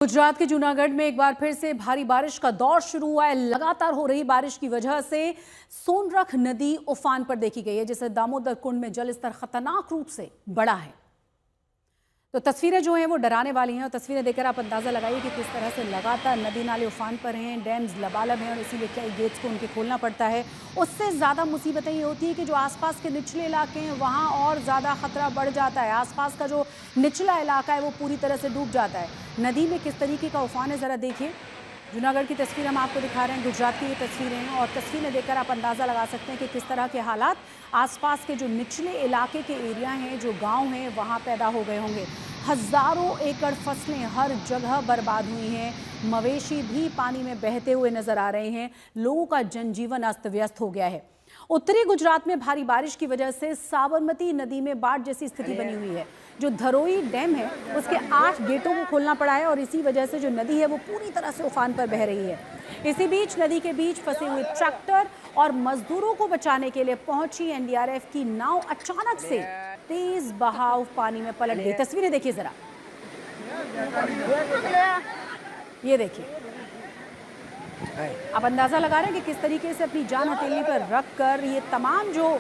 गुजरात के जूनागढ़ में एक बार फिर से भारी बारिश का दौर शुरू हुआ है। लगातार हो रही बारिश की वजह से सोनरख नदी उफान पर देखी गई है, जिससे दामोदर कुंड में जलस्तर खतरनाक रूप से बढ़ा है। तो तस्वीरें जो हैं वो डराने वाली हैं और तस्वीरें देखकर आप अंदाजा लगाइए कि किस तरह से लगातार नदी नाले उफान पर हैं, डैम्स लबालब हैं और इसीलिए कई गेट्स को उनके खोलना पड़ता है। उससे ज़्यादा मुसीबतें ये होती है कि जो आसपास के निचले इलाके हैं वहाँ और ज़्यादा खतरा बढ़ जाता है। आसपास का जो निचला इलाका है वो पूरी तरह से डूब जाता है। नदी में किस तरीके का उफान है ज़रा देखिए। जूनागढ़ की तस्वीर हम आपको दिखा रहे हैं, गुजरात की ये तस्वीरें हैं और तस्वीरें देखकर आप अंदाज़ा लगा सकते हैं कि किस तरह के हालात आसपास के जो निचले इलाके के एरिया हैं, जो गांव हैं, वहां पैदा हो गए होंगे। हज़ारों एकड़ फसलें हर जगह बर्बाद हुई हैं, मवेशी भी पानी में बहते हुए नजर आ रहे हैं, लोगों का जनजीवन अस्त व्यस्त हो गया है। उत्तरी गुजरात में भारी बारिश की वजह से साबरमती नदी में बाढ़ जैसी स्थिति बनी हुई है। जो धरोई डैम है उसके 8 गेटों को खोलना पड़ा है और इसी वजह से जो नदी है वो पूरी तरह से उफान पर बह रही है। इसी बीच नदी के बीच फंसे हुए ट्रैक्टर और मजदूरों को बचाने के लिए पहुंची एनडीआरएफ की नाव अचानक से तेज बहाव पानी में पलट गई। तस्वीरें देखिए जरा, ये देखिए, आप अंदाजा लगा रहे हैं कि किस तरीके से अपनी जान हथेली पर रख कर ये तमाम जो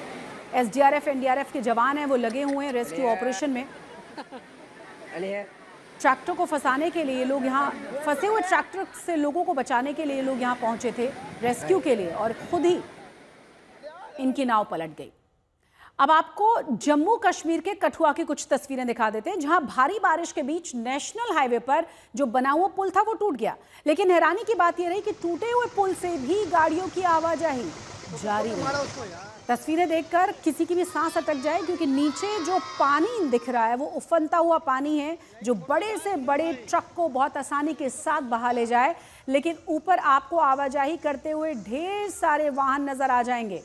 एसडीआरएफ एनडीआरएफ के जवान हैं वो लगे हुए हैं रेस्क्यू ऑपरेशन में। ट्रैक्टर को फंसाने के लिए लोग यहाँ, फंसे हुए ट्रैक्टर से लोगों को बचाने के लिए लोग यहाँ पहुंचे थे रेस्क्यू के लिए और खुद ही इनकी नाव पलट गई। अब आपको जम्मू कश्मीर के कठुआ की कुछ तस्वीरें दिखा देते हैं, जहां भारी बारिश के बीच नेशनल हाईवे पर जो बना हुआ पुल था वो टूट गया। लेकिन हैरानी की बात यह रही कि टूटे हुए पुल से भी गाड़ियों की आवाजाही जारी रही। तस्वीरें देखकर किसी की भी सांस अटक जाए, क्योंकि नीचे जो पानी दिख रहा है वो उफनता हुआ पानी है जो बड़े से बड़े ट्रक को बहुत आसानी के साथ बहा ले जाए। लेकिन ऊपर आपको आवाजाही करते हुए ढेर सारे वाहन नजर आ जाएंगे।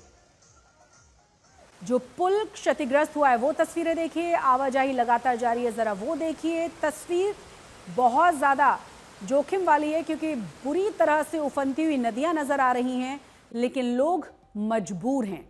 जो पुल क्षतिग्रस्त हुआ है वो तस्वीरें देखिए, आवाजाही लगातार जारी है, जरा वो देखिए। तस्वीर बहुत ज़्यादा जोखिम वाली है क्योंकि बुरी तरह से उफनती हुई नदियां नजर आ रही हैं, लेकिन लोग मजबूर हैं।